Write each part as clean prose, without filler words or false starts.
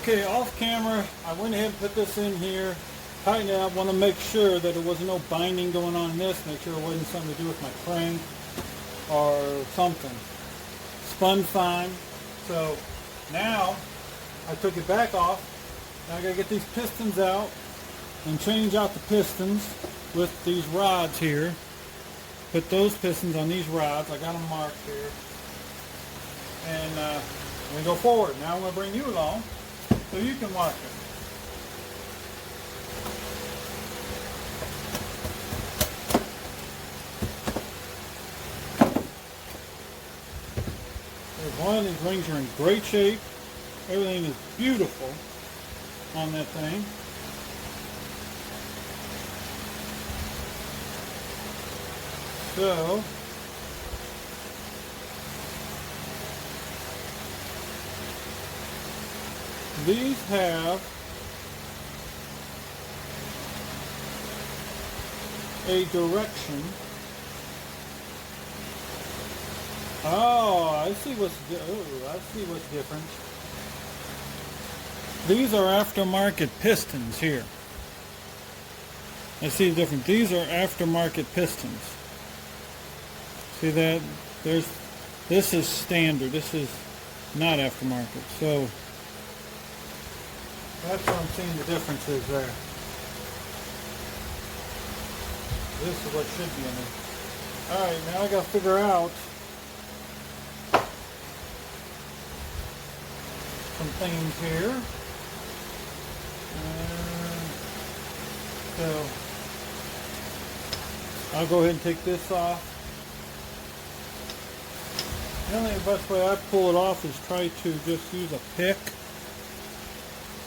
Okay, off camera, I went ahead and put this in here, tightened it up. Want to make sure that there wasn't no binding going on in this, make sure it wasn't something to do with my crank or something. Spun fine. So now I took it back off. Now I gotta get these pistons out and change out the pistons with these rods here. Put those pistons on these rods. I got them marked here. And we go forward. Now I'm going to bring you along so you can watch it. There's one. These rings are in great shape. Everything is beautiful on that thing. So these have a direction. Oh, I see what's different. These are aftermarket pistons here. I see the difference. These are aftermarket pistons. See that? This is standard. This is not aftermarket. So that's what I'm seeing the differences there. This is what should be in it. Alright, now I gotta figure out some things here. So I'll go ahead and take this off. The only best way I pull it off is try to just use a pick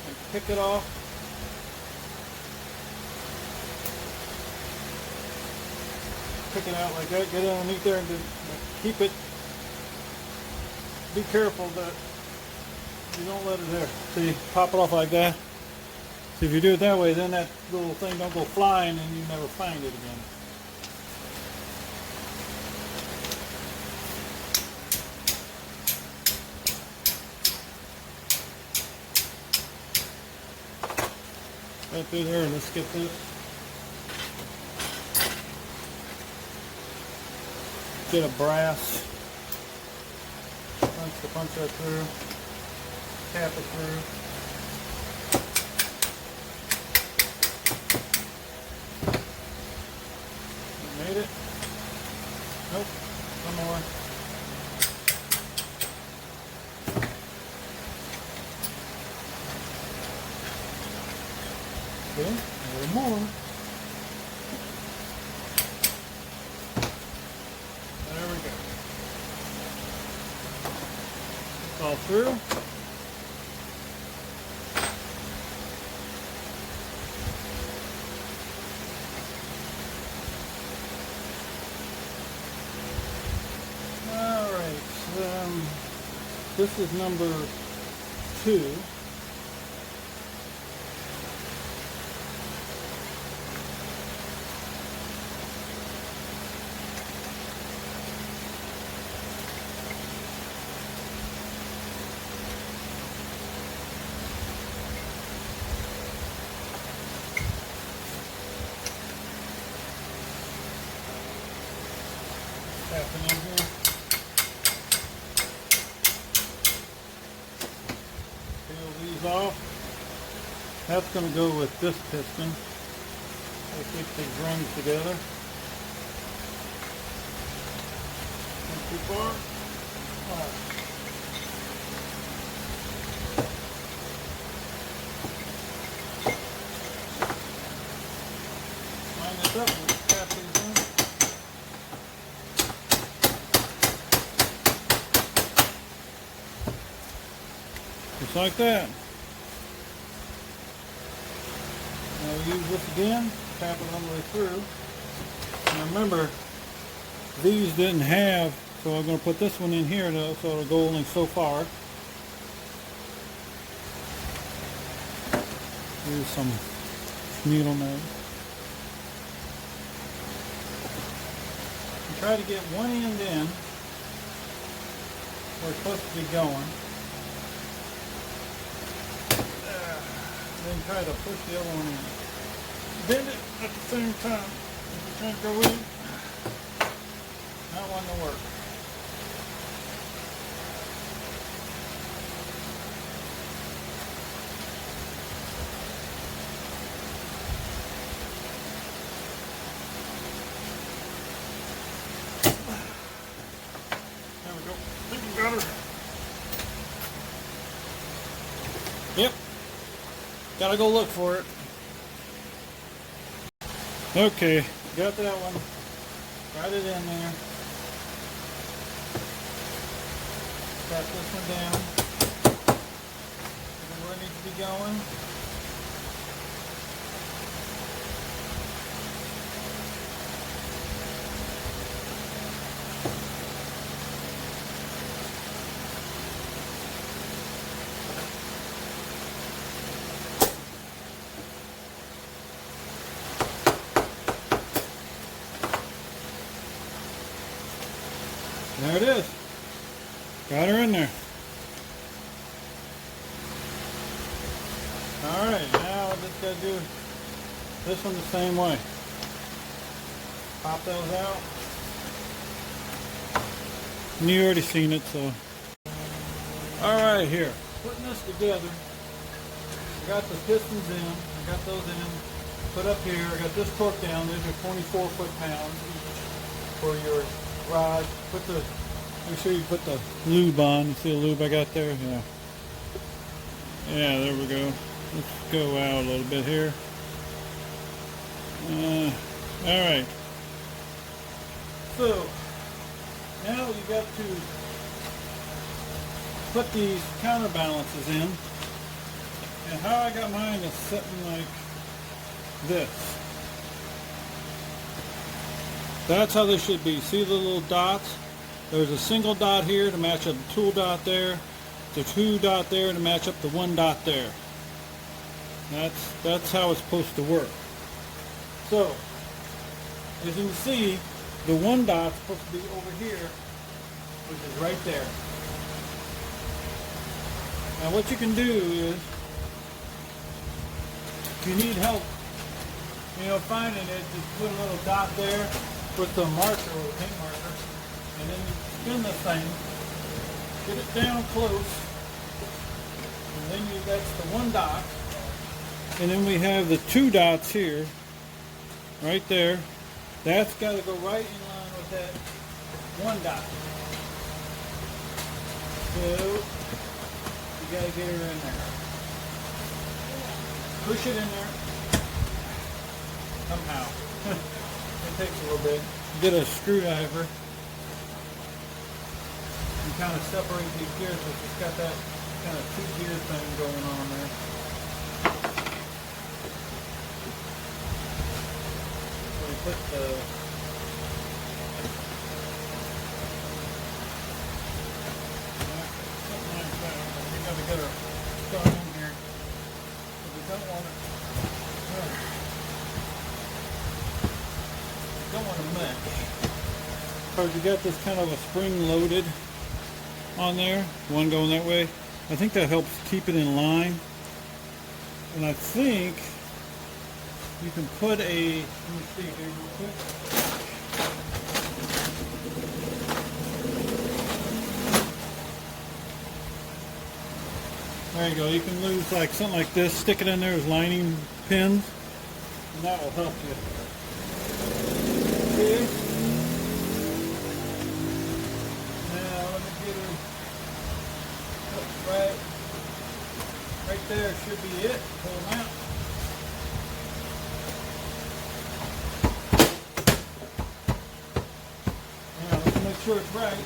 and pick it off. Pick it out like that, get it underneath there and keep it. Be careful that you don't let it there. See, pop it off like that. See, if you do it that way, then that little thing don't go flying and you never find it again. Right through there, let's get this. Get a brass punch to punch that through, tap it through. Made it? Nope, one more. Okay, a little more. There we go. It's all through. All right. This is number 2. Tapping in here. Peel these off. That's going to go with this piston. We'll keep these rings together. Not too far. All right. Line this up and tap these in. Just like that. Now we use this again, tap it all the way through. Now remember, these didn't have, so I'm going to put this one in here so it'll go only so far. Use some needle nose. And try to get one end in where it's supposed to be going. then try to push the other one in. Bend it at the same time. If you're trying to go in, not wanting to work. There we go. I think we got her. Yep. Gotta go look for it. Okay, got that one. Got it in there. Got this one down. Where it needs to be going. There it is. Got her in there. Alright, now I just gotta do this one the same way. Pop those out. And you already seen it, so. Alright, here. Putting this together. I got the pistons in. I got those in. Put up here. I got this torque down. These are 24 foot-pounds each for your rod. Make sure you put the lube on. You see the lube I got there? Yeah. Yeah, there we go. Let's go out a little bit here. Alright. So, now you got to put these counterbalances in. And how I got mine is sitting like this. That's how they should be. See the little dots? There's a single dot here to match up the tool dot there. The two dot there to match up the one dot there. That's how it's supposed to work. So, as you can see, the one dot's supposed to be over here, which is right there. Now what you can do is, if you need help, finding it, just put a little dot there with the marker or paint marker, and then you spin this thing, get it down close, and then that's the one dot, and then we have the two dots here, right there. That's got to go right in line with that one dot. So, you got to get her in there. Push it in there. Somehow. It takes a little bit. Get a screwdriver and kind of separate these gears, but it's got that kind of two gear thing going on there. So we put the something like that. We got to get her stuck in here. But we don't want it. Don't want to mesh, because you got this kind of a spring loaded on there, one going that way. I think that helps keep it in line, and I think you can put let me see here real quick. There you go. You can use like something like this, stick it in there as lining pins, and that will help you. Okay. Now let me get her right there should be it. Pull them out. Now let's make sure it's right.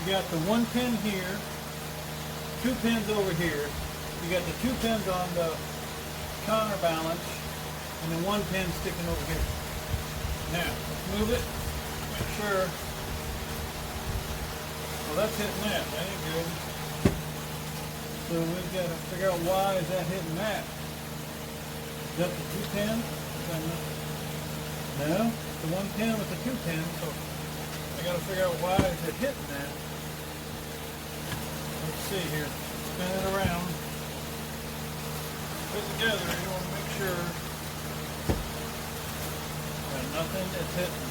You got the one pin here, two pins over here. You got the two pins on the counterbalance, and then one pin sticking over here. Now, let's move it, make sure. Well, that's hitting that. That ain't good. So we've got to figure out why is that hitting that. Is that the two pin? No, the one pin with the two pins. So I got to figure out why is it hitting that. Let's see here. Spin it around. put together, you want to make sure that nothing is hitting.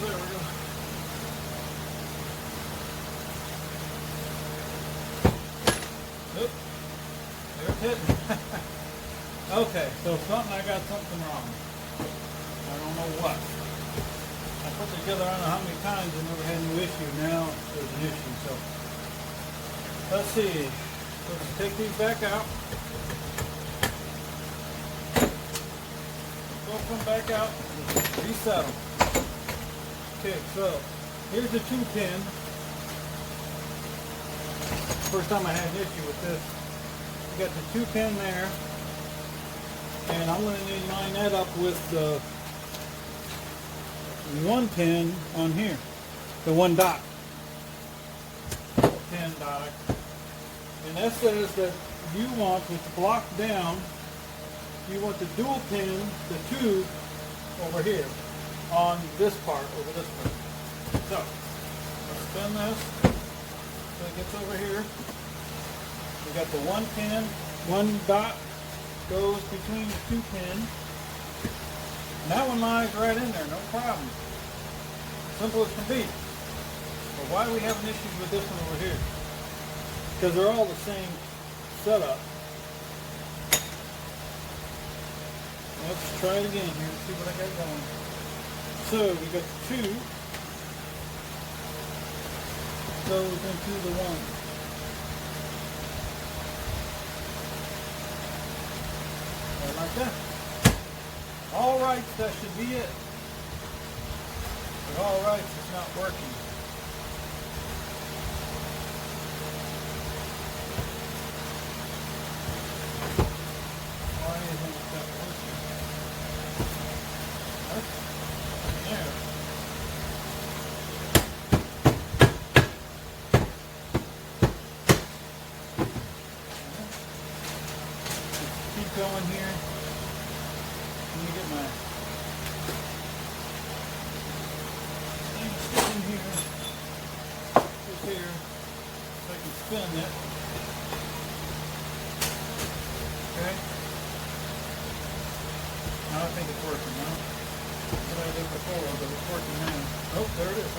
There we go. Oop, there's hitting. Okay, so I got something wrong. I don't know what. I put it together, I don't know how many times, and never had no issue. Now there's an issue. So let's see. Let's take these back out. Go from back out. Reset them. Okay, so here's the 2-pin. First time I had an issue with this. You got the 2-pin there, and I'm going to need to line that up with the 1 pin on here, the 1 dot, 10 dot, and that says that you want to block down. You want the dual pin, the tube, over here on this part, over this part. So let's spin this so it gets over here. We got the 1 pin, 1 dot goes between the 2 pins. And that one lies right in there, no problem. Simple as can be. But why do we have an issue with this one over here? Because they're all the same setup. Let's try it again here and see what I got going. So we got the 2 goes into the 1. Right like that. All right, that should be it. But all right, it's not working. Why isn't that working? There. Just keep going here. Let me get my thing sticking here, just here, so I can spin it. Okay. Now I think it's working now. What I did before, but it's working now. Oh, there it is.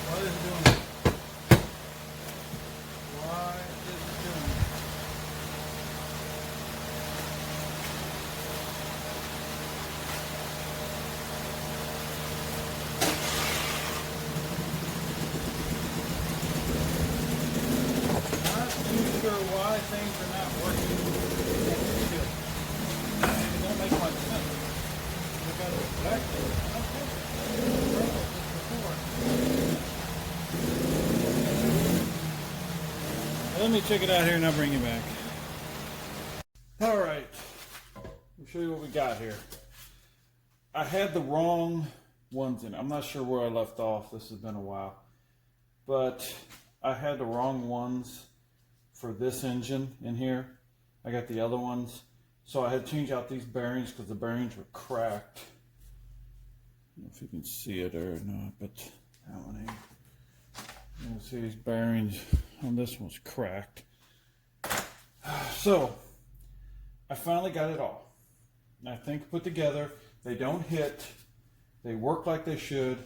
Why is it doing that? Why is it doing that? Sure why things are not working as they should. It don't make much sense. We got it back there. Let me check it out here and I'll bring you back. Alright. I'll show you what we got here. I had the wrong ones in it. I'm not sure where I left off. This has been a while. But I had the wrong ones for this engine in here. I got the other ones, so I had to change out these bearings because the bearings were cracked. I don't know if you can see it or not, but that one here. You can see these bearings on this one's cracked. So I finally got it all. I think put together. They don't hit. They work like they should.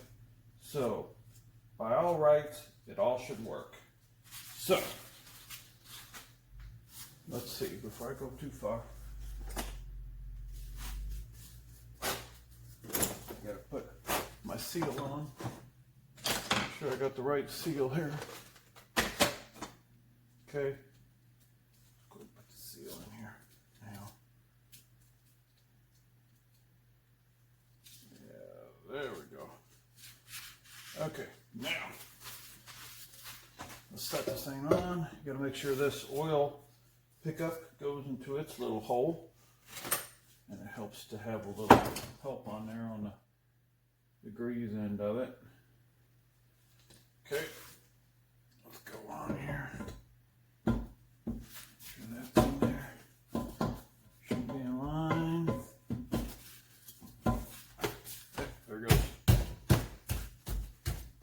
So by all rights, it all should work. So let's see, before I go too far, I gotta put my seal on. Make sure I got the right seal here. Okay. Let's go put the seal in here now. Yeah, there we go. Okay, now let's set this thing on. You gotta make sure this oil pickup goes into its little hole, and it helps to have a little help on there on the grease end of it. Okay, let's go on here. Sure that's in there. Should be in line. Okay, there it goes.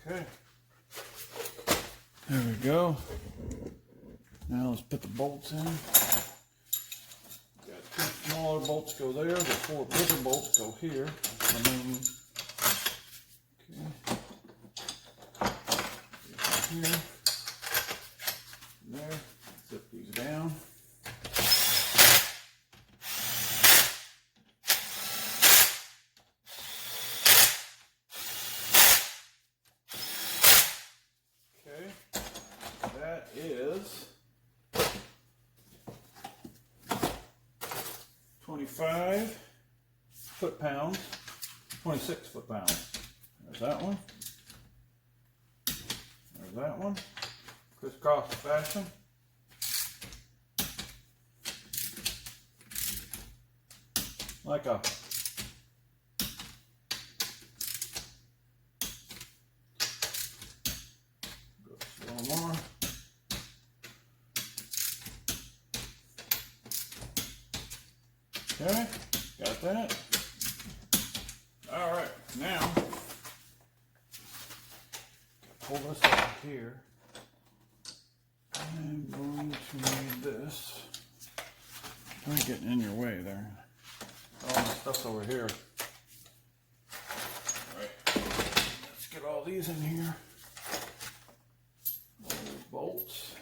Okay, go. Now let's put the bolts in. Got 2 smaller bolts go there, the 4 bigger bolts go here. Okay. Here. There. Zip these down. Okay. That is 25 foot-pounds, 26 foot-pounds. There's that one. There's that one. Crisscross fashion. Like a go a little more. Okay, got that. All right, now pull this out here. I'm going to need this. I'm getting in your way there. All my stuff's over here. All right, let's get all these in here. All those bolts.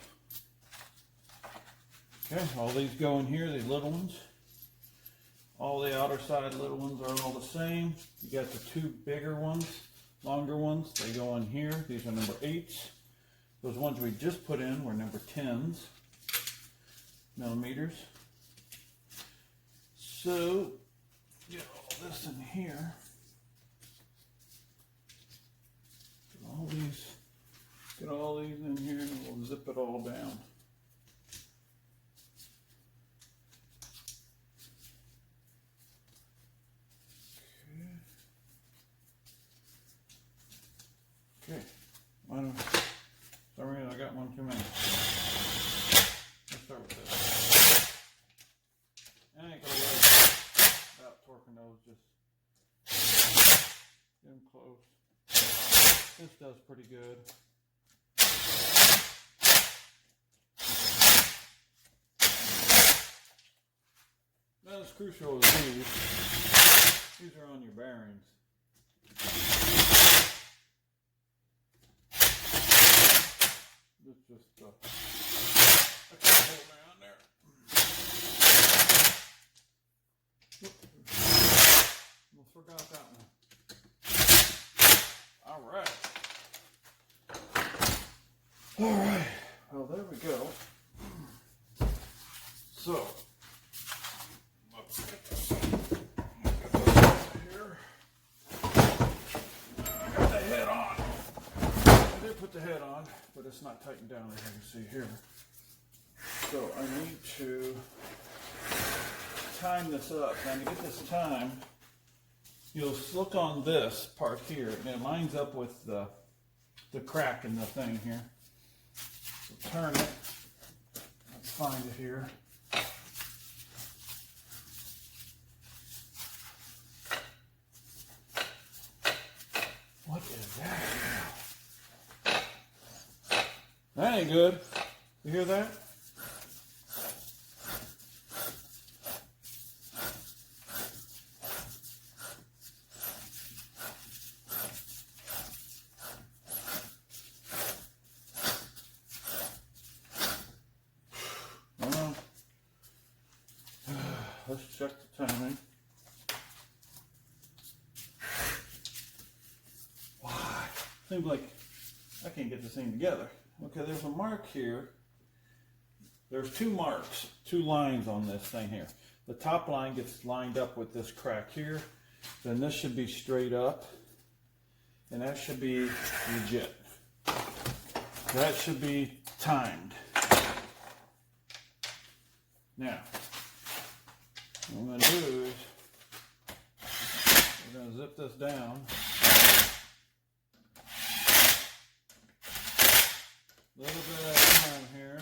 Okay, all these go in here, these little ones. All the outer side little ones are all the same. You got the 2 bigger ones, longer ones, they go in here. These are number 8s. Those ones we just put in were number 10s, millimeters. So, get all this in here. Get all these in here and we'll zip it all down. Okay, sorry, I got one too many. Let's start with this. I ain't gonna worry about torquing those, just get them close. This does pretty good. Not as crucial as these. These are on your bearings. It's just I can't hold around there. Almost forgot that one. All right. All right. Well, there we go. So let's get this here. I got the head on. I did put the head on, but it's not tightened down as you can see here. So I need to time this up. Now to get this time, you'll look on this part here, and it lines up with the crack in the thing here. So turn it. Let's find it here. What is that? That ain't good. You hear that? Let's check the timing. Why? Seems like I can't get this thing together. Okay, there's a mark here. There's 2 marks, 2 lines on this thing here. The top line gets lined up with this crack here. Then this should be straight up. And that should be legit. That should be timed. Now, what I'm going to do is we're going to zip this down. A little bit at a time here.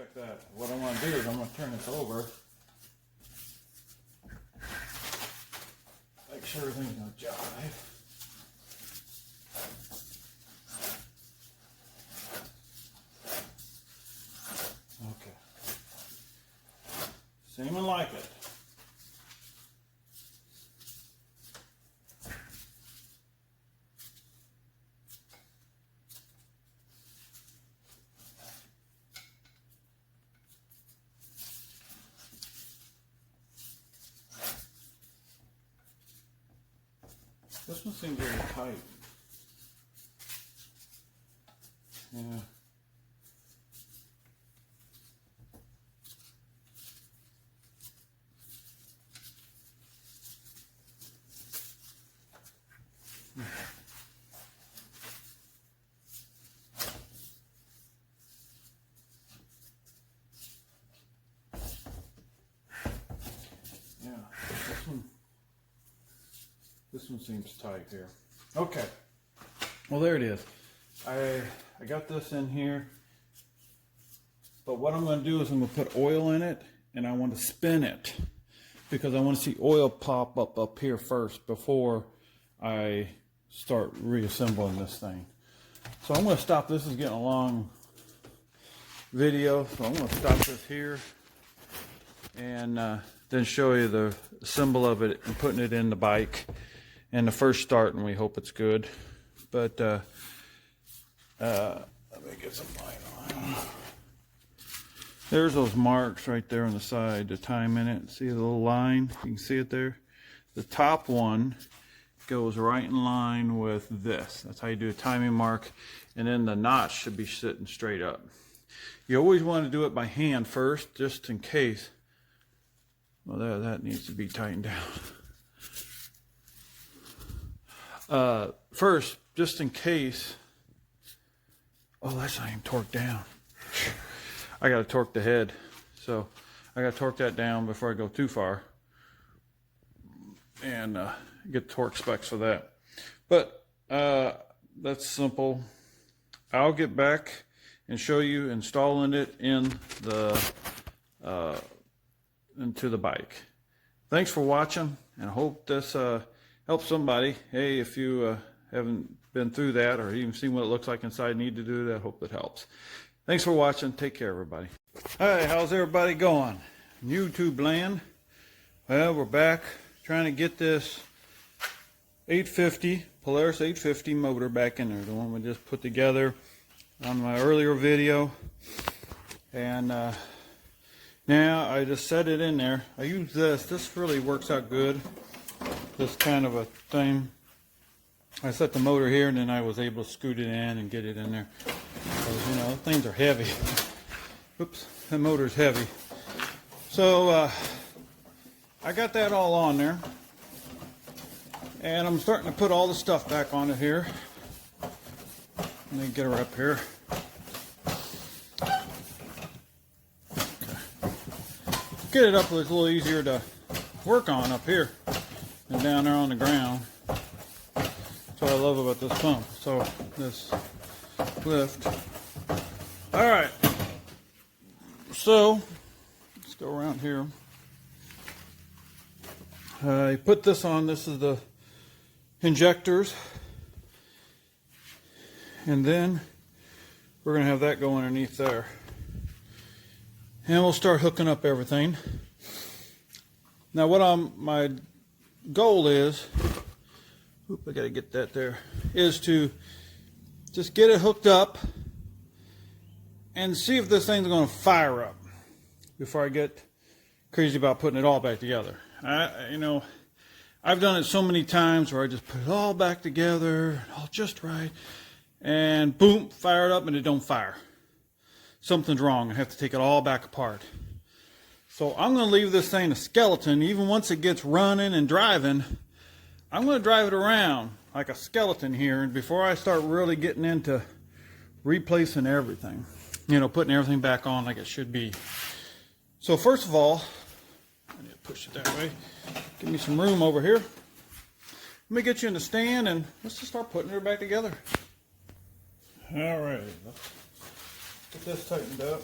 check that. What I want to do is I'm going to turn this over. Make sure everything's going to jive. Okay. Seeming like it. This one seems really tight. Yeah. Yeah, this one seems tight here. Okay. Well, there it is. I got this in here. But what I'm going to do is I'm going to put oil in it, and I want to spin it because I want to see oil pop up here first before I start reassembling this thing. So I'm going to stop. This is getting a long video, so I'm going to stop this here and then show you the symbol of it and putting it in the bike and the first start, and we hope it's good. But let me get some light on. There's those marks right there on the side, the time in it. See the little line? You can see it there. The top one goes right in line with this. That's how you do a timing mark. And then the notch should be sitting straight up. You always want to do it by hand first, just in case. Well, that needs to be tightened down. First, just in case. Oh, that's not even torqued down. I got to torque the head. So I got to torque that down before I go too far. And get torque specs for that. But that's simple. I'll get back and show you installing it in the into the bike. Thanks for watching, and I hope this helps somebody. Hey, if you haven't been through that or even seen what it looks like inside, need to do that, hope that helps. Thanks for watching. Take care, everybody. Hi, how's everybody going? YouTube land. Well, we're back trying to get this 850 Polaris 850 motor back in there, the one we just put together on my earlier video. And now I just set it in there. I use this really works out good, this kind of a thing. I set the motor here, and then I was able to scoot it in and get it in there. Because, you know, things are heavy. Oops, that motor's heavy. So I got that all on there, and I'm starting to put all the stuff back on it here. Let me get her up here. Okay. Get it up, it's a little easier to work on up here than down there on the ground. That's what I love about this pump. So this lift. All right. So let's go around here. I put this on. This is the injectors, and then we're going to have that go underneath there, and we'll start hooking up everything. Now what my goal is, I got to get that there, is to just get it hooked up and see if this thing's going to fire up before I get crazy about putting it all back together. You know, I've done it so many times where I just put it all back together, all just right, and boom, fire it up, and it don't fire. Something's wrong. I have to take it all back apart. So I'm going to leave this thing a skeleton. Even once it gets running and driving, I'm going to drive it around like a skeleton here before I start really getting into replacing everything. You know, putting everything back on like it should be. So first of all, I need to push it that way. Give me some room over here. Let me get you in the stand, and let's just start putting her back together. All right, let's get this tightened up.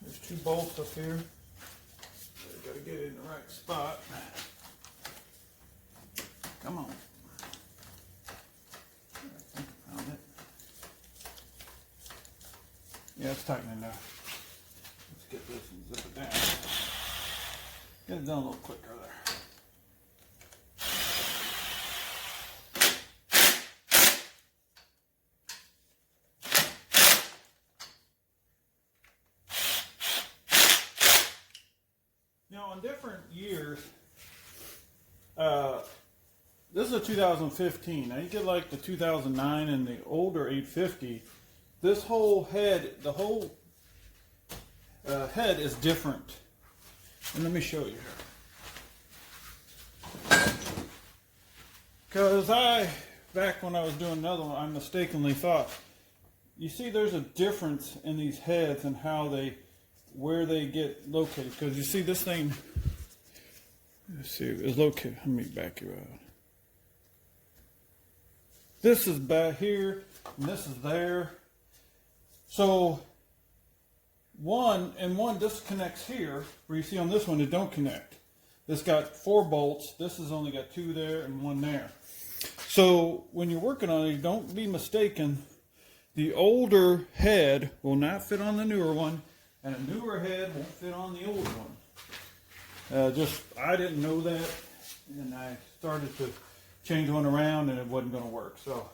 There's 2 bolts up here. I gotta get it in the right spot. Come on. I think I found it. Yeah, it's tightening now. Let's get this and zip it down. Get it done a little quicker there. Now, on different years, this is a 2015. Now, you get like the 2009 and the older 850. This whole head, the whole head is different. And let me show you here. Because back when I was doing another one, I mistakenly thought, you see there's a difference in these heads and where they get located. Because you see this thing, let's see, is located. Let me back you out. This is back here, and this is there. So one this connects here, where you see on this one it don't connect. This got 4 bolts. This has only got 2 there and 1 there. So when you're working on it, don't be mistaken. The older head will not fit on the newer one, and a newer head won't fit on the older one. I didn't know that, and I started to change one around, and it wasn't going to work. So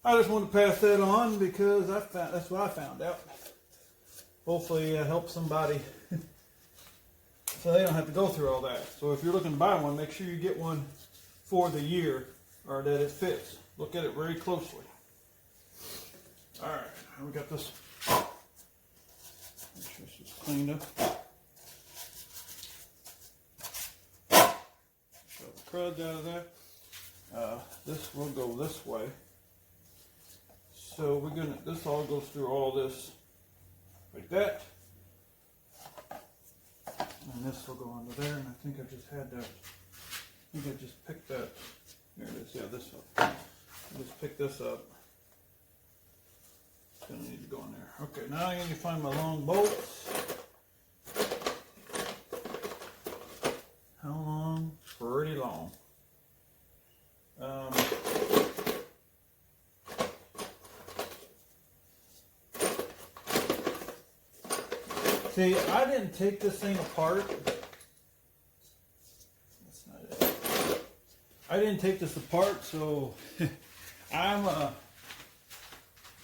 I just wanted to pass that on because that's what I found out. Hopefully it helps somebody so they don't have to go through all that. So if you're looking to buy one, make sure you get one for the year or that it fits. Look at it very closely. All right, we got this. Make sure this is cleaned up. Shove the crud out of there. This will go this way. So this all goes through all this like that. And this will go under there, and I think I just had that. I think I just picked that. There it is, yeah, this up. I just picked this up. It's gonna need to go in there. Okay, now I need to find my long bolts. How long? Pretty long. See, I didn't take this thing apart. That's not it. I didn't take this apart, so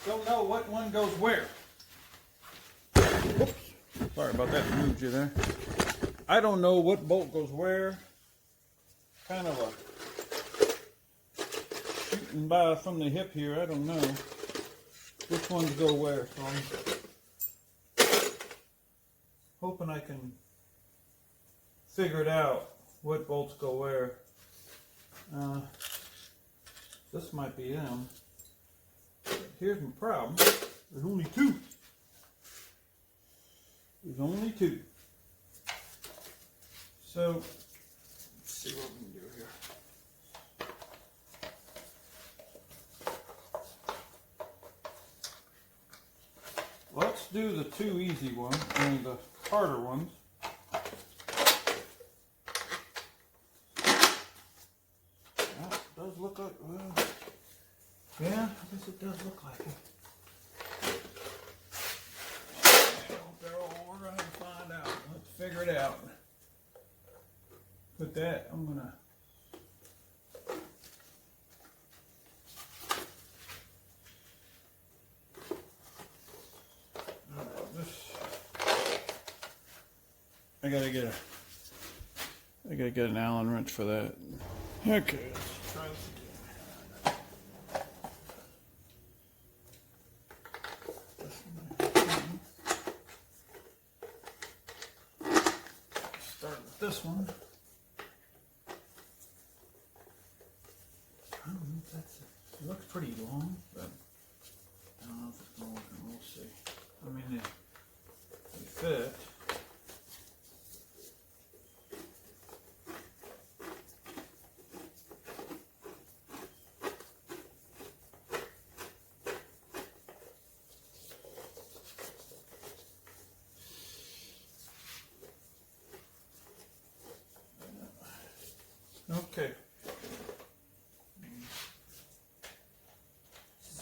don't know what one goes where. Oops. Sorry about that. Moved you there. I don't know what bolt goes where. Kind of a shooting by from the hip here. I don't know which ones go where. So I'm hoping I can figure it out, what bolts go where. This might be them. Here's my problem. There's only 2. There's only 2. So, let's see what we can do here. Let's do the 2 easy ones, and the harder ones. Well, it does look like, well, yeah, I guess it does look like it. We're going to find out. Let's figure it out. Put that, I'm going to I gotta get an Allen wrench for that. Okay, let's try this again. Start with this one. I don't know if that's it. It looks pretty long, but I don't know if it's going to work. We'll see. I mean, they fit.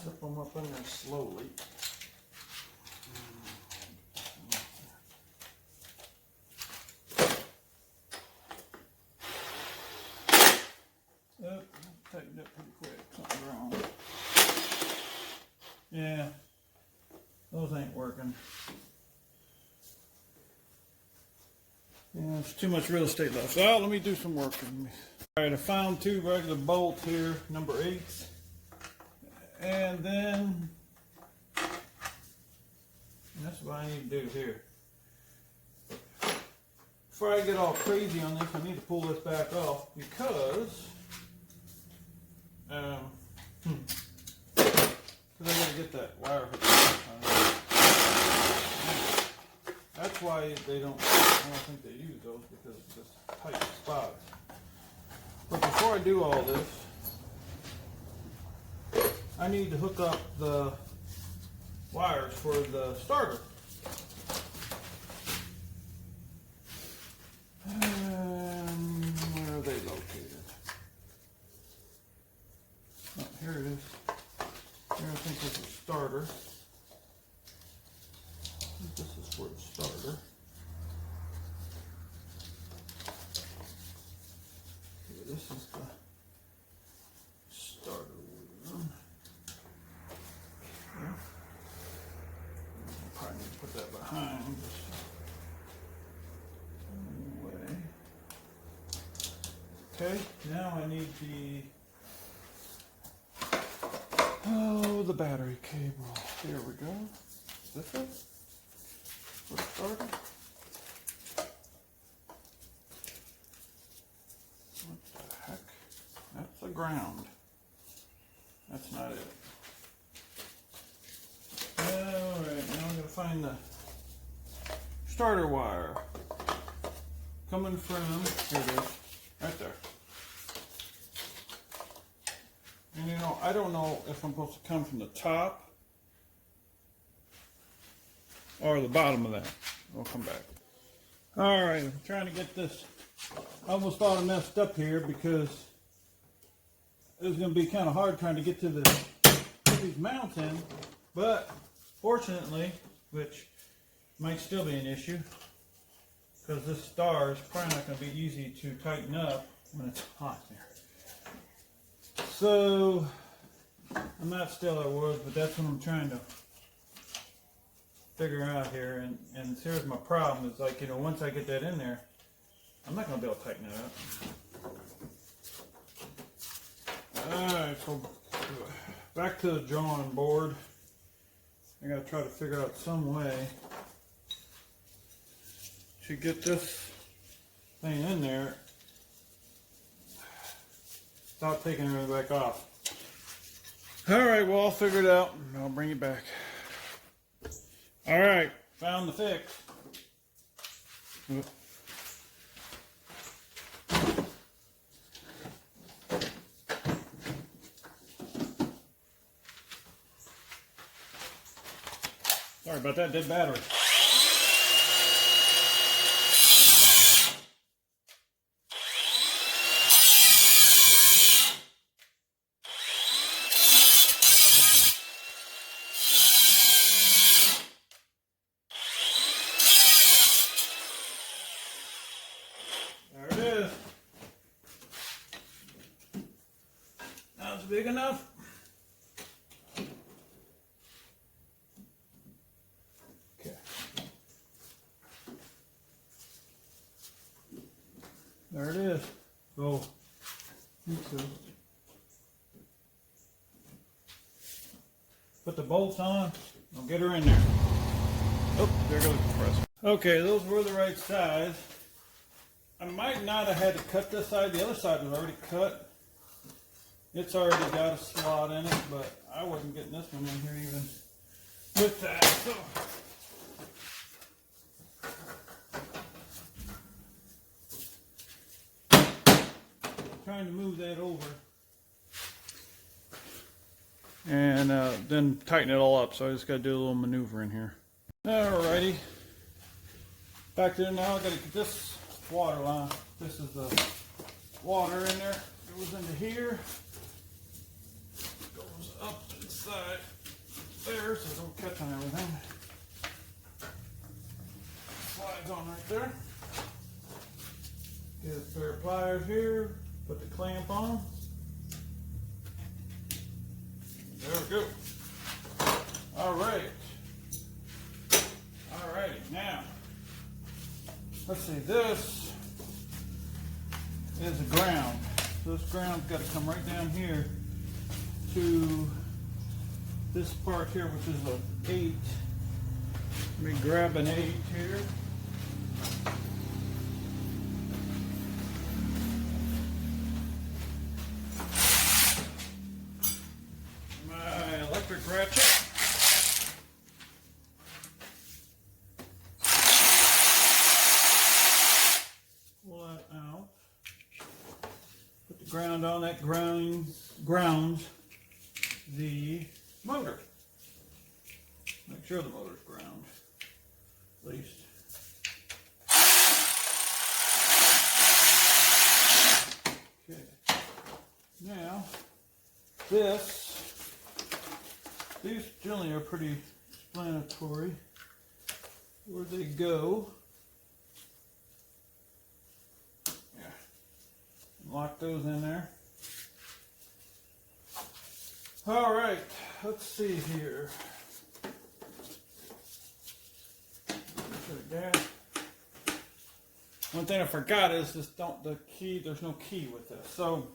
tip them up in there slowly. Yep, tightened it pretty quick. Something's wrong. Yeah, those ain't working. Yeah, it's too much real estate left. Well, let me do some work. Alright, I found 2 regular bolts here, number 8s. And then, that's what I need to do here. Before I get all crazy on this, I need to pull this back off because I gotta get that wire hooked up. That's why they don't, I don't think they use those, because it's just tight spots. But before I do all this, I need to hook up the wires for the starter. And where are they located? Oh, here it is. Here I think this is starter. This is for the starter. Okay, this is the starter one. Okay. I'll probably need to put that behind this way. Okay, now I need the battery cable. There we go. Is this it? For the starter? What the heck? That's the ground. That's not it. Alright, now I'm going to find the starter wire. Coming from, here it is, right there. And you know, I don't know if I'm supposed to come from the top or the bottom of that. We'll come back. Alright, I'm trying to get this. I almost thought I messed up here because it was going to be kind of hard trying to get to these mounts in. But fortunately, which might still be an issue, because this star is probably not going to be easy to tighten up when it's hot there. So I'm not still at wood, but that's what I'm trying to figure out here. And here's my problem: is like, you know, once I get that in there, I'm not going to be able to tighten it up. All right, so back to the drawing board. I got to try to figure out some way to get this thing in there without taking it back off. Alright, well, I'll figure it out and I'll bring it back. Alright, found the fix. Sorry about that, dead battery. Big enough. Okay. There it is. So, put the bolts on. I'll get her in there. Oh, there goes the compressor. Okay, those were the right size. I might not have had to cut this side. The other side was already cut. It's already got a slot in it, but I wasn't getting this one in here even with that. So, trying to move that over and then tighten it all up. So I just got to do a little maneuver in here. Alrighty, back there now. I got to get this water line. This is the water in there. It goes into here. Goes up inside there so it don't catch on everything. Slides on right there. Get a pair of pliers here, put the clamp on. There we go. Alright. Alrighty, now, let's see, this is the ground. So this ground's got to come right down here to this part here, which is an 8. Let me grab an 8 here. My electric ratchet. Pull that out. Put the ground on. That grounds the motor. Make sure the motor's ground, at least. Okay. Now, these generally are pretty explanatory. Where they go. Yeah. Lock those in there. All right, let's see here. One thing I forgot is this the key, there's no key with this. So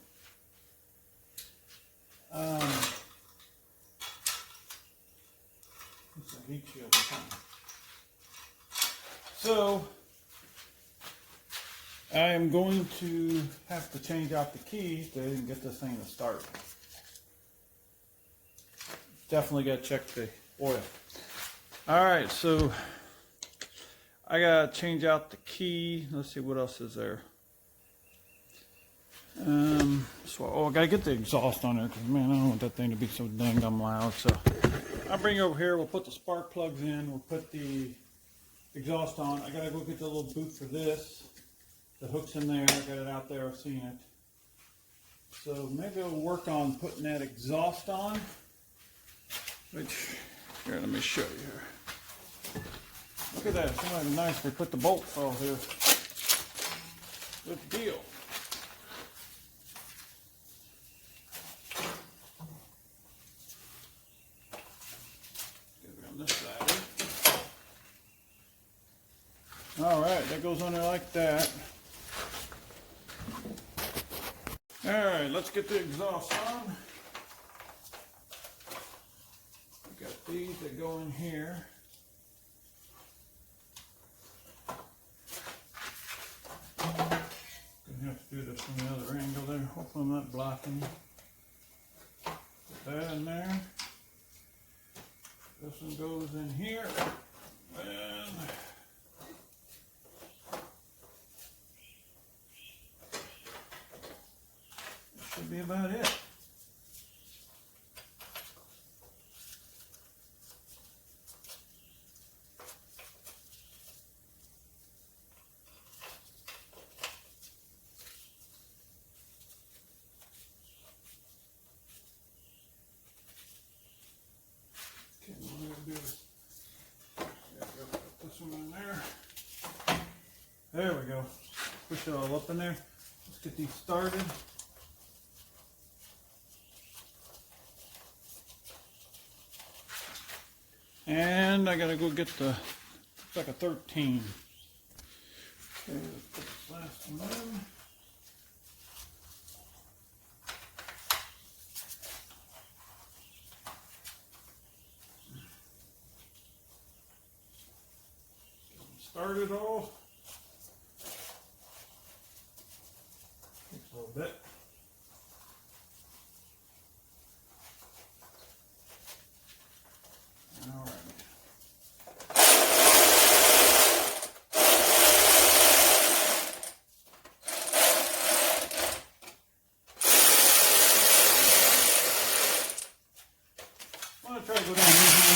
it's a heat shield or something. So I am going to have to change out the key to even get this thing to start. Definitely got to check the oil. Alright, so I got to change out the key. Let's see, what else is there? I got to get the exhaust on there because, man, I don't want that thing to be so dang gum loud. So I'll bring it over here. We'll put the spark plugs in. We'll put the exhaust on. I got to go get the little boot for this. The hook's in there. I got it out there. I've seen it. So maybe I'll work on putting that exhaust on. Which, here, let me show you here. Look at that. Somebody nicely put the bolts all here. Good deal. Get it on this side. Alright, that goes on there like that. Alright, let's get the exhaust on. Got these that go in here. Gonna have to do this from the other angle there. Hopefully I'm not blocking. Put that in there. This one goes in here. And that should be about it. There we go. Push it all up in there. Let's get these started. And I gotta go get the, looks like a 13. Okay, let's put this last one in. Started all. Takes a little bit. All right. I'm gonna try to go down easy.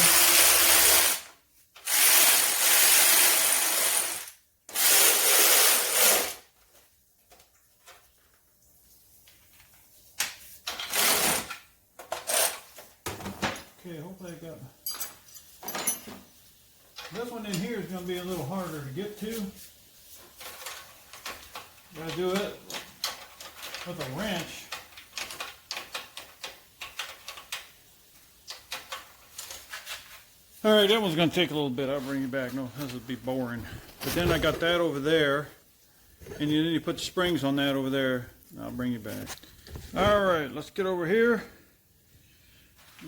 Okay, hopefully I got... This one in here is going to be a little harder to get to. Gotta do it with a wrench. Alright, that one's going to take a little bit. I'll bring you back. No, this would be boring. But then I got that over there. And then you put the springs on that over there. I'll bring you back. Alright, let's get over here.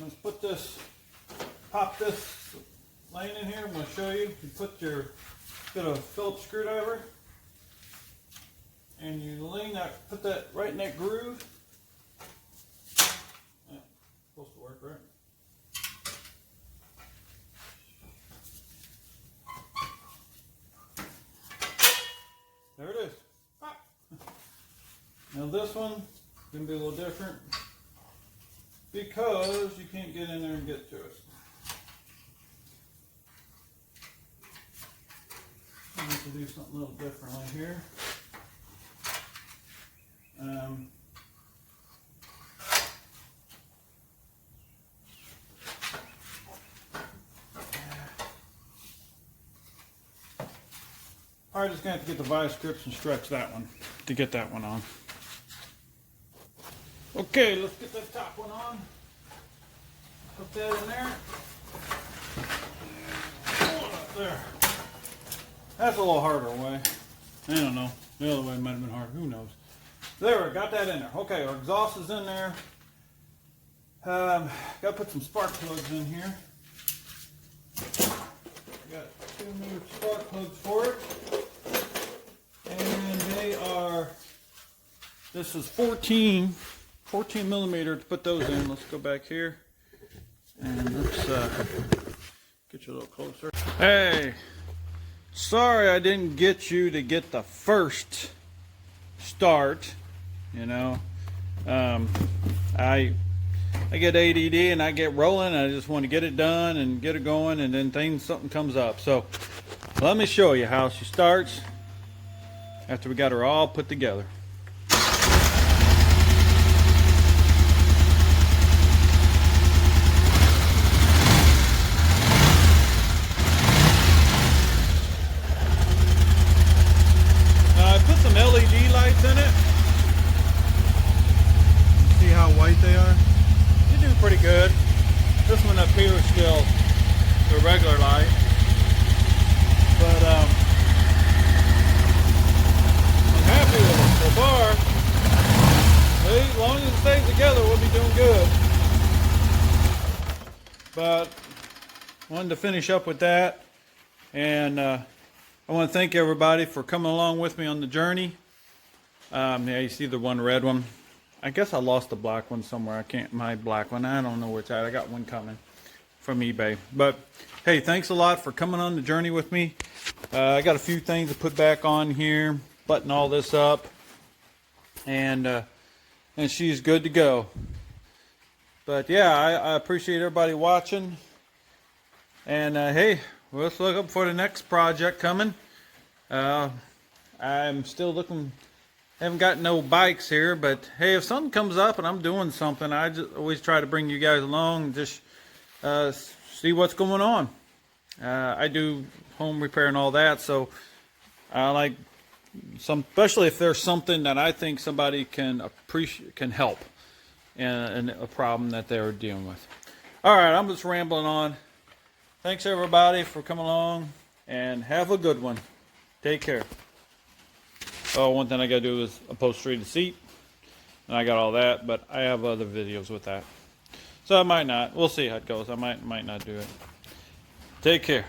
Let's put this, pop this lane in here. I'm going to show you. You put your, get a Phillips screwdriver. And you lean that, put that right in that groove. Yeah, supposed to work, right? There it is. Ah. Now this one is going to be a little different because you can't get in there and get to it. I need to do something a little differently here. Alright, just going to have to get the vice grips and stretch that one to get that one on. Okay, let's get that top one on. Put that in there. Pull it up there. That's a little harder way. I don't know. The other way might have been harder. Who knows? There, we got that in there. Okay, our exhaust is in there. Got to put some spark plugs in here. Got 2 new spark plugs for it. And they are, this is 14 millimeter to put those in. Let's go back here. And let's get you a little closer. Hey, sorry I didn't get you to get the first start. You know, I get ADD and I get rolling. I just want to get it done and get it going, and then something comes up. So let me show you how she starts after we got her all put together. I put some LED lights in it. See how white they are? They do pretty good. This one up here is still the regular light. But I'm happy with it so far. As long as it stays together, we'll be doing good. But wanted to finish up with that. And I want to thank everybody for coming along with me on the journey. Yeah, you see the one red one. I guess I lost the black one somewhere. I can't, my black one. I don't know where it's at. I got one coming from eBay. But hey, thanks a lot for coming on the journey with me. I got a few things to put back on here, button all this up, and she's good to go. But yeah, I appreciate everybody watching. And hey, let's look up for the next project coming. I'm still looking. Haven't got no bikes here, but hey, if something comes up and I'm doing something, I just always try to bring you guys along and just see what's going on. I do home repair and all that, so I like especially if there's something that I think somebody can help in a problem that they're dealing with. All right, I'm just rambling on. Thanks everybody for coming along, and have a good one. Take care. Oh, one thing I gotta do is upholstery the seat, and I got all that, but I have other videos with that, so I might not. We'll see how it goes. I might not do it. Take care.